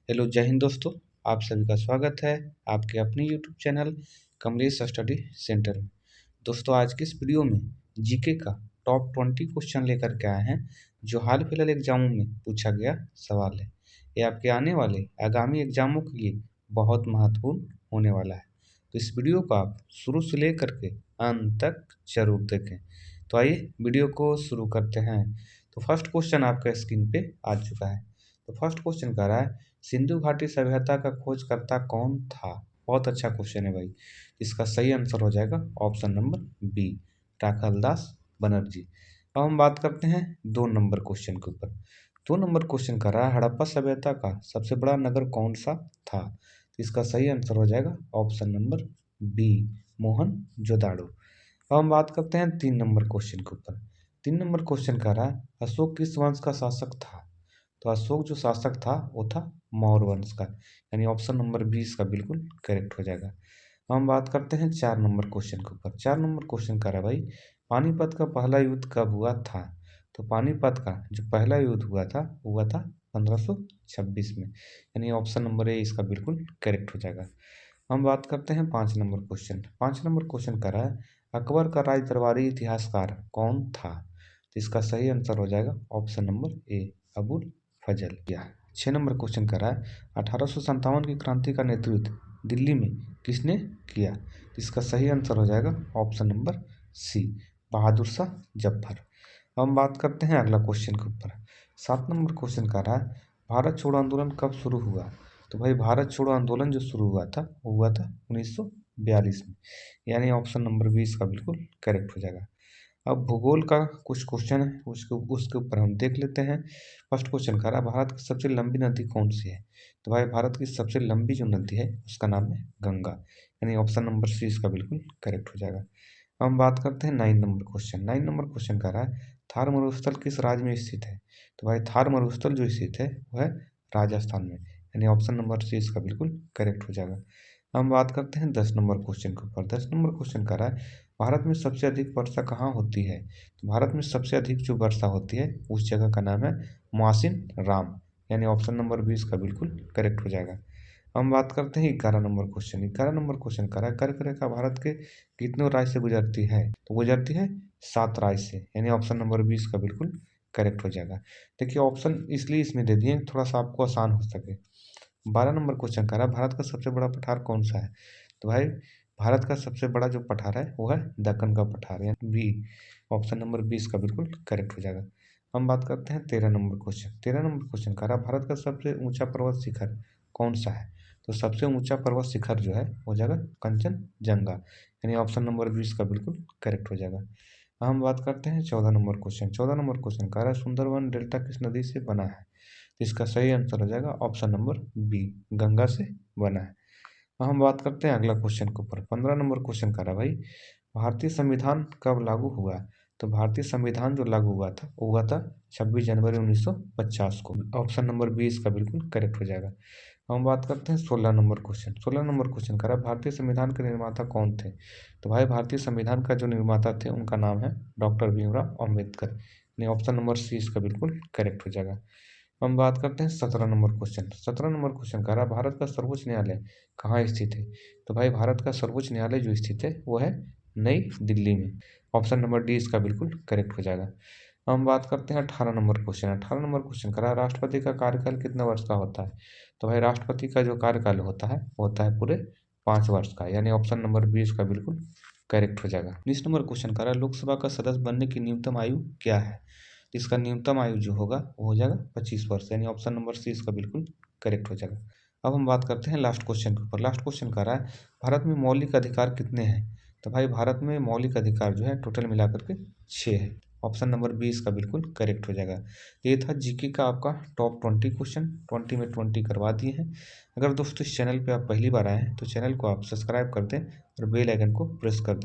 Hello जय हिंद दोस्तों, आप सभी का स्वागत है आपके अपने YouTube channel Kamlesh study centre में। दोस्तों आज की इस वीडियो में जीके का टॉप 20 क्वेश्चन लेकर के आए हैं जो हाल फिलहाल एग्जामों में पूछा गया सवाल है। ये आपके आने वाले आगामी एग्जामों के लिए बहुत महत्वपूर्ण होने वाला है, तो इस वीडियो को आप शुरू से लेकर के अंत तक जरूर देखें। तो आइए वीडियो को शुरू करते हैं। तो फर्स्ट क्वेश्चन आपका स्क्रीन पे आ चुका है। तो फर्स्ट क्वेश्चन कह रहा है सिंधु घाटी सभ्यता का खोजकर्ता कौन था। बहुत अच्छा क्वेश्चन है भाई। इसका सही आंसर हो जाएगा option number B, Rakhaldas Banerjee. अब हम बात करते हैं 2 नंबर क्वेश्चन के ऊपर। 2 नंबर क्वेश्चन कर रहा है हड़प्पा सभ्यता का सबसे बड़ा नगर कौन सा था। तो इसका सही आंसर हो जाएगा ऑप्शन नंबर बी, मोहनजोदाड़ो। अब हम बात करते हैं 3 नंबर क्वेश्चन के ऊपर। 3 नंबर क्वेश्चन कह रहा है अशोक किस वंश का शासक था। तो अशोक जो शासक था वो था मौर्य वंश का, यानी ऑप्शन नंबर 20 का बिल्कुल करेक्ट हो जाएगा। हम बात करते हैं 4 नंबर क्वेश्चन के ऊपर। 4 नंबर क्वेश्चन कर रहा है भाई पानीपत का पहला युद्ध कब हुआ था। तो पानीपत का जो पहला युद्ध हुआ था 1526 में, यानी ऑप्शन नंबर ए इसका बिल्कुल करेक्ट हो जाएगा। हम बात करते हैं 5 नंबर क्वेश्चन। 5 नंबर क्वेश्चन कर रहा है अकबर का राज दरबारी इतिहासकार कौन था। तो इसका सही आंसर हो जाएगा option number A, Abul Fazal. 6 number question कर रहा है 1857 की क्रांति का नेतृत्व दिल्ली में किसने किया। इसका सही आंसर हो जाएगा option number C, Bahadur Shah Zafar. हम बात करते हैं अगला क्वेश्चन के ऊपर। 7 नंबर क्वेश्चन कर रहा है भारत छोड़ो आंदोलन कब शुरू हुआ। तो भाई भारत छोड़ो आंदोलन जो शुरू हुआ था वो हुआ था 1942 में, यानी ऑप्शन नंबर 20 का बिल्कुल करेक्ट हो जाएगा। अब भूगोल का कुछ क्वेश्चन है उसके उसके ऊपर हम देख लेते हैं। फर्स्ट क्वेश्चन कह रहा है भारत की सबसे लंबी नदी कौन सी है। तो भाई भारत की सबसे लंबी जो नदी है उसका नाम है गंगा, यानी ऑप्शन नंबर सी इसका बिल्कुल करेक्ट हो जाएगा। हम बात करते हैं 9 नंबर क्वेश्चन। 9 नंबर क्वेश्चन कह रहा है थार मरुस्थल किस राज्य में स्थित है। तो भाई थार मरुस्थल जो स्थित है वह है राजस्थान में, यानी ऑप्शन नंबर सी इसका बिल्कुल करेक्ट हो जाएगा। हम बात करते हैं 10 नंबर क्वेश्चन के ऊपर। 10 नंबर क्वेश्चन कह रहा है भारत में सबसे अधिक वर्षा कहाँ होती है। तो भारत में सबसे अधिक जो वर्षा होती है उस जगह का नाम है मुआसिन राम, यानी ऑप्शन नंबर 20 का बिल्कुल करेक्ट हो जाएगा। हम बात करते हैं 11 नंबर क्वेश्चन। 11 नंबर क्वेश्चन कर रहा है कर्क रेखा भारत के कितने राज्य से गुजरती है। तो गुजरती है 7 राज्य से, यानी ऑप्शन नंबर 20 का बिल्कुल करेक्ट हो जाएगा। देखिए ऑप्शन इसलिए इसमें दे दिए थोड़ा सा आपको आसान हो सके। 12 नंबर क्वेश्चन कह रहा है भारत का सबसे बड़ा पठार कौन सा है। तो भाई भारत का सबसे बड़ा जो पठार है वो है दक्कन का पठार, यानी बी, ऑप्शन नंबर 20 का बिल्कुल करेक्ट हो जाएगा। हम बात करते हैं 13 नंबर क्वेश्चन। 13 नंबर क्वेश्चन कह रहा है भारत का सबसे ऊंचा पर्वत शिखर कौन सा है। तो सबसे ऊंचा पर्वत शिखर जो है हो जाएगा कंचनजंगा, यानी ऑप्शन नंबर 20 का बिल्कुल करेक्ट हो जाएगा। हम बात करते हैं 14 नंबर क्वेश्चन। 14 नंबर क्वेश्चन कह रहा है सुंदरवन डेल्टा किस नदी से बना है। तो इसका सही आंसर हो जाएगा ऑप्शन नंबर बी, गंगा से बना है। अब हम बात करते हैं अगला क्वेश्चन के ऊपर। 15 नंबर क्वेश्चन कर रहा है भाई भारतीय संविधान कब लागू हुआ। तो भारतीय संविधान जो लागू हुआ था 26 जनवरी 1950 को, ऑप्शन नंबर 20 का बिल्कुल करेक्ट हो जाएगा। हम बात करते हैं 16 नंबर क्वेश्चन। 16 नंबर क्वेश्चन कर रहा है भारतीय संविधान के निर्माता कौन थे। तो भाई भारतीय संविधान का जो निर्माता थे उनका नाम है डॉक्टर भीमराव अम्बेडकर, यानी ऑप्शन नंबर सी इसका बिल्कुल करेक्ट हो जाएगा। हम बात करते हैं 17 नंबर क्वेश्चन। 17 नंबर क्वेश्चन कह रहा है भारत का सर्वोच्च न्यायालय कहाँ स्थित है। तो भाई भारत का सर्वोच्च न्यायालय जो स्थित है वो है नई दिल्ली में, ऑप्शन नंबर डी इसका बिल्कुल करेक्ट हो जाएगा। हम बात करते हैं 18 नंबर क्वेश्चन। 18 नंबर क्वेश्चन कह रहा है राष्ट्रपति का कार्यकाल कितने वर्ष का होता है। तो भाई राष्ट्रपति का जो कार्यकाल होता है पूरे 5 वर्ष का, यानी ऑप्शन नंबर 20 का बिल्कुल करेक्ट हो जाएगा। 19 नंबर क्वेश्चन कह रहा है लोकसभा का सदस्य बनने की न्यूनतम आयु क्या है। इसका न्यूनतम आयु जो होगा वो हो जाएगा 25 वर्ष, यानी ऑप्शन नंबर सी इसका बिल्कुल करेक्ट हो जाएगा। अब हम बात करते हैं लास्ट क्वेश्चन के ऊपर। लास्ट क्वेश्चन कह रहा है भारत में मौलिक अधिकार कितने हैं। तो भाई भारत में मौलिक अधिकार जो है टोटल मिलाकर के 6 है, ऑप्शन नंबर 20 का बिल्कुल करेक्ट हो जाएगा। ये था जीके का आपका टॉप 20 क्वेश्चन, 20 में 20 करवा दिए हैं। अगर दोस्तों इस चैनल पे आप पहली बार आए हैं तो चैनल को आप सब्सक्राइब कर दें और बेल आइकन को प्रेस कर दें।